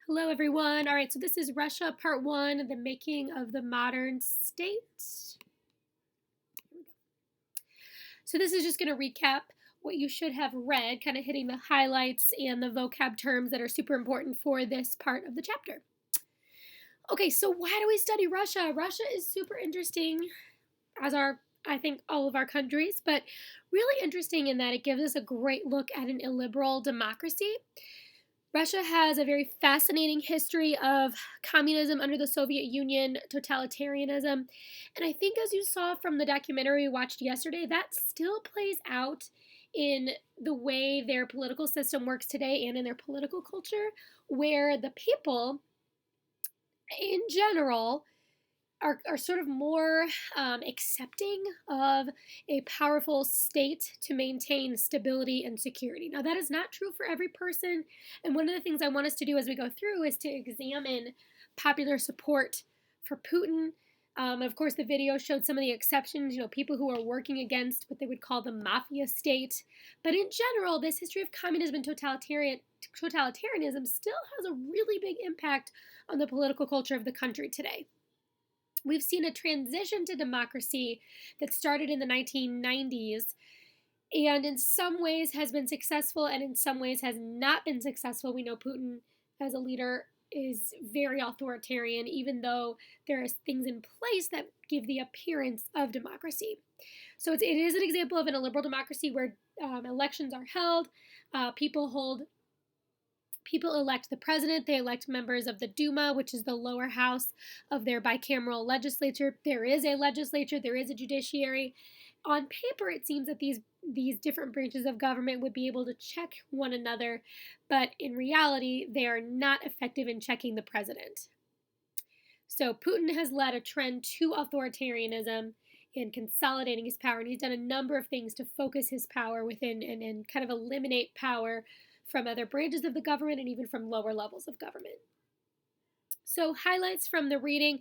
Hello, everyone. All right, so this is Russia Part 1, the making of the modern state. Here we go. So this is just going to recap what you should have read, kind of hitting the highlights and the vocab terms that are super important for this part of the chapter. Okay, so why do we study Russia? Russia is super interesting, as are, I think, all of our countries, but really interesting in that it gives us a great look at an illiberal democracy. Russia has a very fascinating history of communism under the Soviet Union, totalitarianism. And I think, as you saw from the documentary we watched yesterday, that still plays out in the way their political system works today and in their political culture, where the people, in general, are sort of more accepting of a powerful state to maintain stability and security. Now, that is not true for every person. And one of the things I want us to do as we go through is to examine popular support for Putin. Of course, the video showed some of the exceptions, people who are working against what they would call the mafia state. But in general, this history of communism and totalitarianism still has a really big impact on the political culture of the country today. We've seen a transition to democracy that started in the 1990s and in some ways has been successful and in some ways has not been successful. We know Putin as a leader is very authoritarian, even though there are things in place that give the appearance of democracy. So it is an example of an illiberal democracy where elections are held, people elect the president, they elect members of the Duma, which is the lower house of their bicameral legislature. There is a legislature, there is a judiciary. On paper, it seems that these different branches of government would be able to check one another, but in reality, they are not effective in checking the president. So Putin has led a trend to authoritarianism and consolidating his power, and he's done a number of things to focus his power within and kind of eliminate power from other branches of the government and even from lower levels of government. So, highlights from the reading: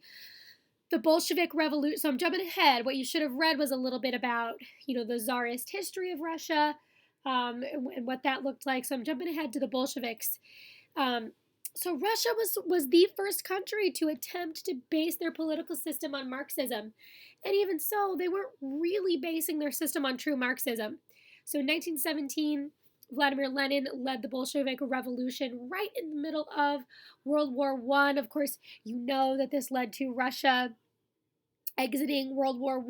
the Bolshevik Revolution. So, I'm jumping ahead. What you should have read was a little bit about, the Tsarist history of Russia and what that looked like. So, I'm jumping ahead to the Bolsheviks. So, Russia was the first country to attempt to base their political system on Marxism. And even so, they weren't really basing their system on true Marxism. So, in 1917, Vladimir Lenin led the Bolshevik Revolution right in the middle of World War I. Of course, you know that this led to Russia exiting World War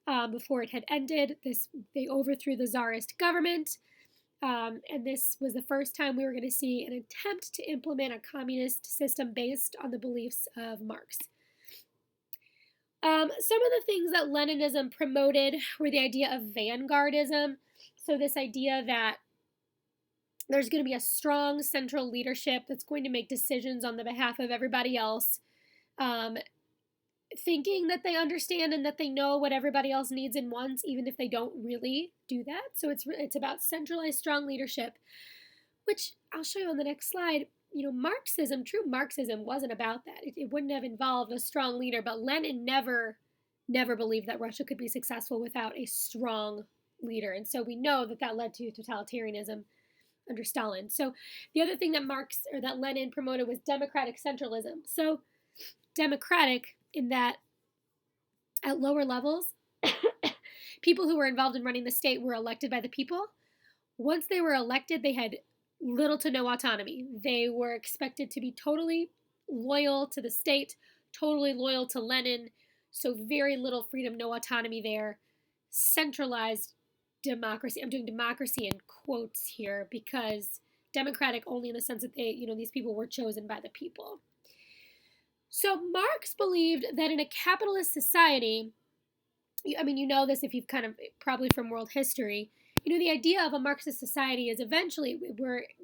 I before it had ended. They overthrew the Tsarist government, and this was the first time we were going to see an attempt to implement a communist system based on the beliefs of Marx. Some of the things that Leninism promoted were the idea of vanguardism. So this idea that there's going to be a strong central leadership that's going to make decisions on the behalf of everybody else, thinking that they understand and that they know what everybody else needs and wants, even if they don't really do that. So it's about centralized, strong leadership, which I'll show you on the next slide. Marxism, true Marxism, wasn't about that. It wouldn't have involved a strong leader, but Lenin never believed that Russia could be successful without a strong leader. And so we know that led to totalitarianism under Stalin. So the other thing that Lenin promoted was democratic centralism. So democratic in that at lower levels, people who were involved in running the state were elected by the people. Once they were elected, they had little to no autonomy. They were expected to be totally loyal to the state, totally loyal to Lenin, so very little freedom, no autonomy there. Centralized democracy. I'm doing democracy in quotes here because democratic only in the sense that these people were chosen by the people. So Marx believed that in a capitalist society, you know this if you've kind of probably from world history, the idea of a Marxist society is eventually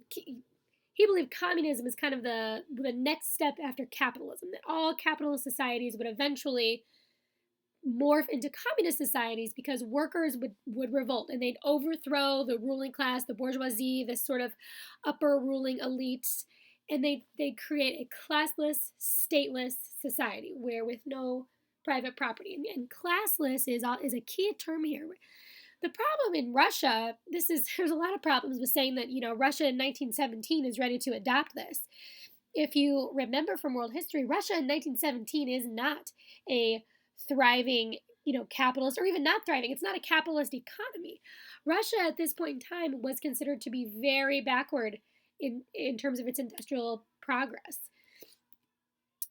he believed communism is kind of the next step after capitalism, that all capitalist societies would eventually morph into communist societies because workers would revolt and they'd overthrow the ruling class, the bourgeoisie, this sort of upper ruling elites, and they'd create a classless, stateless society where with no private property. And classless is a key term here. The problem in Russia, there's a lot of problems with saying that, Russia in 1917 is ready to adopt this. if you remember from world history, Russia in 1917 is not a thriving, capitalist, or even not thriving. It's not a capitalist economy. Russia at this point in time was considered to be very backward in terms of its industrial progress.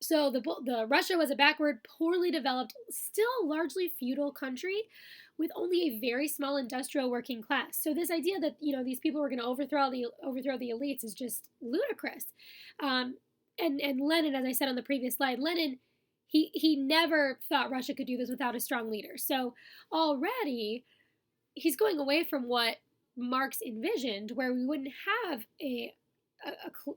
So the Russia was a backward, poorly developed, still largely feudal country with only a very small industrial working class. So this idea that these people were going to overthrow the elites is just ludicrous. And Lenin, as I said on the previous slide, Lenin he never thought Russia could do this without a strong leader. So already he's going away from what Marx envisioned, where we wouldn't have a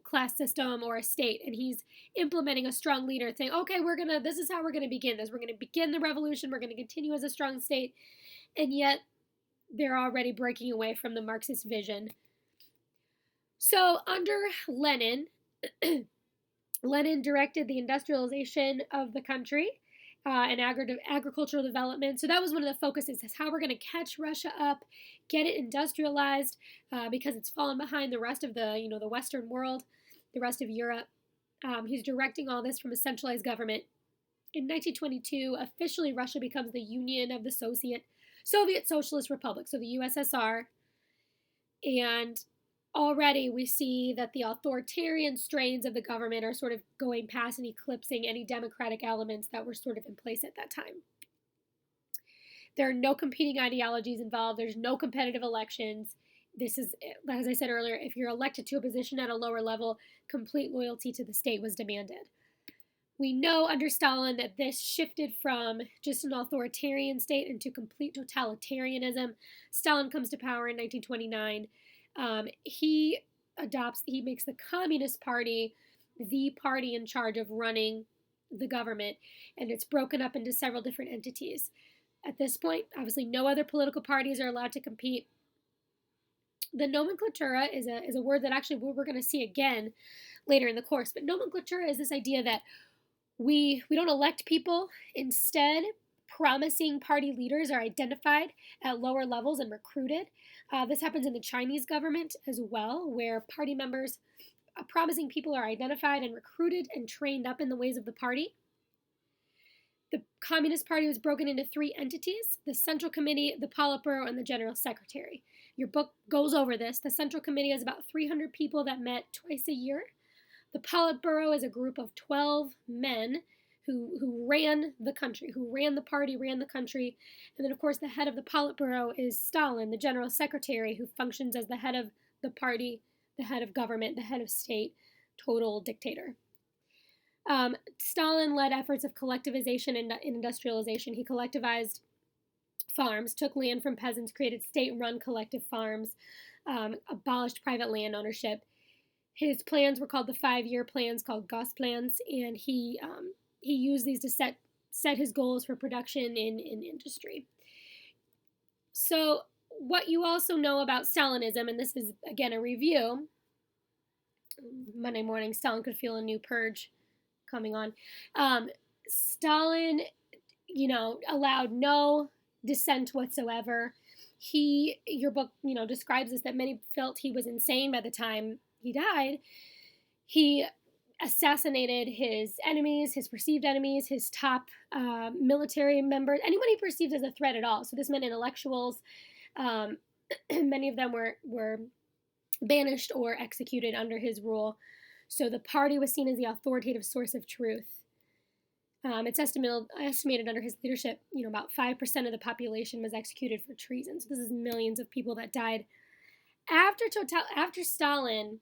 class system or a state, and he's implementing a strong leader saying, okay, this is how we're gonna begin this. We're gonna begin the revolution, we're gonna continue as a strong state, and yet they're already breaking away from the Marxist vision. So under Lenin, Lenin directed the industrialization of the country and agricultural development. So that was one of the focuses, is how we're going to catch Russia up, get it industrialized, because it's fallen behind the rest of the Western world, the rest of Europe. He's directing all this from a centralized government. In 1922, officially Russia becomes the Union of the Soviet Socialist Republics, so the USSR, and already we see that the authoritarian strains of the government are sort of going past and eclipsing any democratic elements that were sort of in place at that time. There are no competing ideologies involved. There's no competitive elections. This is, as I said earlier, if you're elected to a position at a lower level, complete loyalty to the state was demanded. We know under Stalin that this shifted from just an authoritarian state into complete totalitarianism. Stalin comes to power in 1929. He makes the Communist Party the party in charge of running the government, and it's broken up into several different entities. At this point, obviously, no other political parties are allowed to compete. The nomenklatura is a word that actually we're going to see again later in the course, but nomenklatura is this idea that we don't elect people. Instead, promising party leaders are identified at lower levels and recruited. This happens in the Chinese government as well, where party members, promising people, are identified and recruited and trained up in the ways of the party. The Communist Party was broken into three entities: the Central Committee, the Politburo, and the General Secretary. Your book goes over this. The Central Committee is about 300 people that met twice a year. The Politburo is a group of 12 men who ran the country, who ran the party, ran the country. And then, of course, the head of the Politburo is Stalin, the general secretary, who functions as the head of the party, the head of government, the head of state, total dictator. Stalin led efforts of collectivization and industrialization. He collectivized farms, took land from peasants, created state-run collective farms, abolished private land ownership. His plans were called the 5-year plans, called Gosplans, and he used these to set his goals for production in industry. So what you also know about Stalinism, and this is, again, a review. Monday morning, Stalin could feel a new purge coming on. Stalin, allowed no dissent whatsoever. Your book, describes this, that many felt he was insane by the time he died. He assassinated his enemies, his perceived enemies, his top military members, anyone he perceived as a threat at all. So this meant intellectuals. Many of them were banished or executed under his rule. So the party was seen as the authoritative source of truth. It's estimated under his leadership, about 5% of the population was executed for treason. So this is millions of people that died. After Stalin,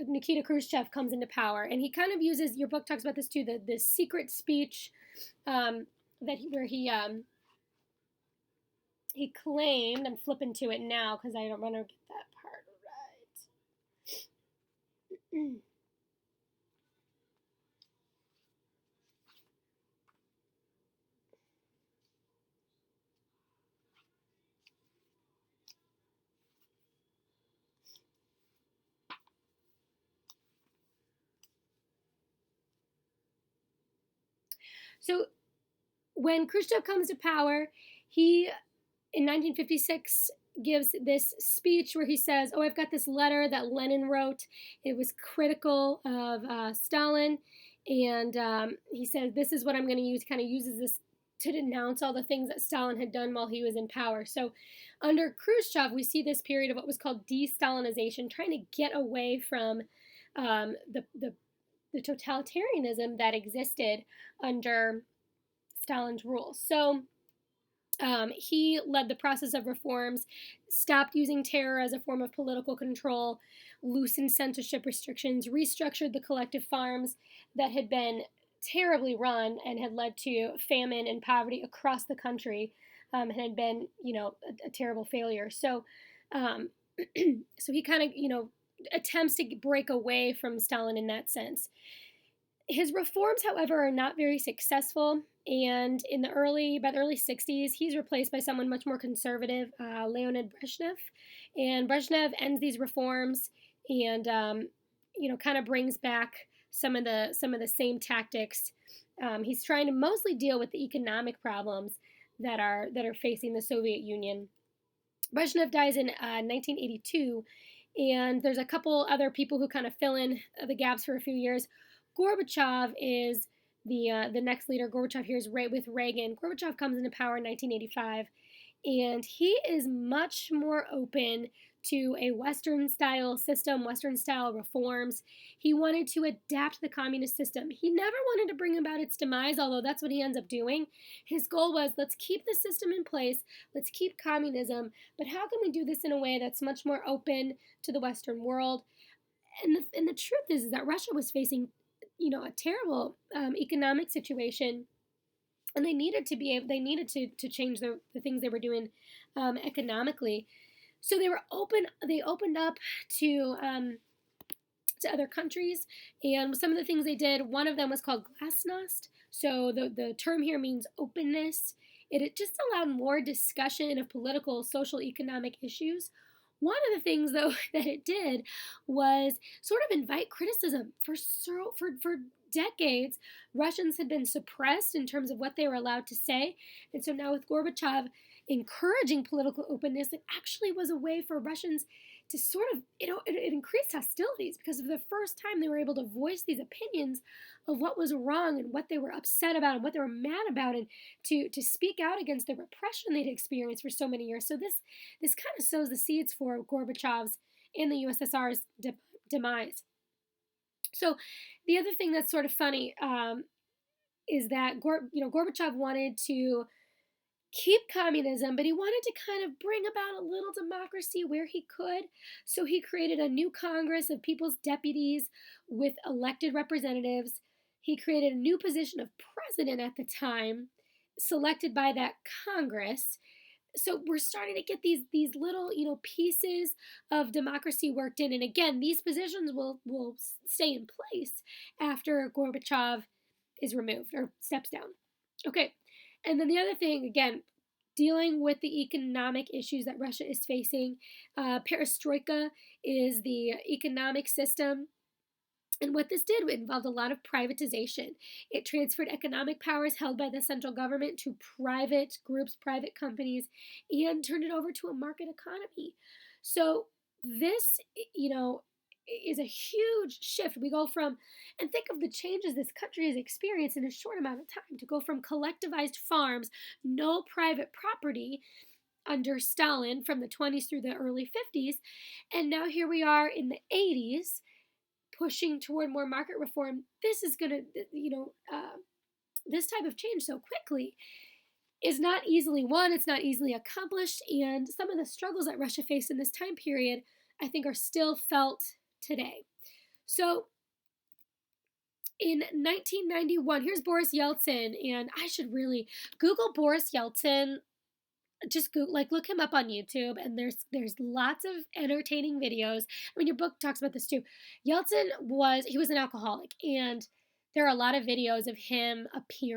Nikita Khrushchev comes into power, and he kind of uses, your book talks about this too, the secret speech where he claimed, I'm flipping to it now because I don't want to get that part right. So when Khrushchev comes to power, in 1956, gives this speech where he says, "Oh, I've got this letter that Lenin wrote. It was critical of Stalin." And he says, "This is what I'm going to use," kind of uses this to denounce all the things that Stalin had done while he was in power. So under Khrushchev, we see this period of what was called de-Stalinization, trying to get away from the totalitarianism that existed under Stalin's rule. So he led the process of reforms, stopped using terror as a form of political control, loosened censorship restrictions, restructured the collective farms that had been terribly run and had led to famine and poverty across the country, and had been, a terrible failure. So, um, so he kind of, attempts to break away from Stalin in that sense. His reforms, however, are not very successful, and by the early 60s, he's replaced by someone much more conservative, Leonid Brezhnev, and Brezhnev ends these reforms and kind of brings back some of the same tactics. He's trying to mostly deal with the economic problems that are facing the Soviet Union. Brezhnev dies in 1982, and there's a couple other people who kind of fill in the gaps for a few years. Gorbachev is the next leader. Gorbachev here is right with Reagan. Gorbachev comes into power in 1985, and he is much more open to a Western style system, Western style reforms. He wanted to adapt the communist system. He never wanted to bring about its demise, although that's what he ends up doing. His goal was, let's keep the system in place, let's keep communism, but how can we do this in a way that's much more open to the Western world? And the truth is that Russia was facing, a terrible economic situation, and they needed to change the things they were doing economically. So they opened up to other countries, and some of the things they did, one of them was called glasnost. So the term here means openness. It just allowed more discussion of political, social, economic issues. One of the things, though, that it did was sort of invite criticism. For decades, Russians had been suppressed in terms of what they were allowed to say, and so now with Gorbachev encouraging political openness, it actually was a way for Russians to sort of, it increased hostilities, because for the first time they were able to voice these opinions of what was wrong and what they were upset about and what they were mad about, and to speak out against the repression they'd experienced for so many years. So this kind of sows the seeds for Gorbachev's and the USSR's demise. So the other thing that's sort of funny is that Gorbachev wanted to keep communism, but he wanted to kind of bring about a little democracy where he could. So he created a new Congress of People's Deputies with elected representatives. He created a new position of president at the time, selected by that Congress. So we're starting to get these little pieces of democracy worked in, and again, these positions will stay in place after Gorbachev is removed or steps down. Okay, and then the other thing, again, dealing with the economic issues that Russia is facing. Perestroika is the economic system. And what this did, it involved a lot of privatization. It transferred economic powers held by the central government to private groups, private companies, and turned it over to a market economy. So this, is a huge shift. We go from, and think of the changes this country has experienced in a short amount of time, to go from collectivized farms, no private property under Stalin from the 20s through the early 50s, and now here we are in the 80s pushing toward more market reform. This is going to, this type of change so quickly is not easily won. It's not easily accomplished, and some of the struggles that Russia faced in this time period, I think, are still felt today. So in 1991, here's Boris Yeltsin, and I should really Google Boris Yeltsin. Just look him up on YouTube, and there's lots of entertaining videos. I mean, your book talks about this too. Yeltsin was an alcoholic, and there are a lot of videos of him appearing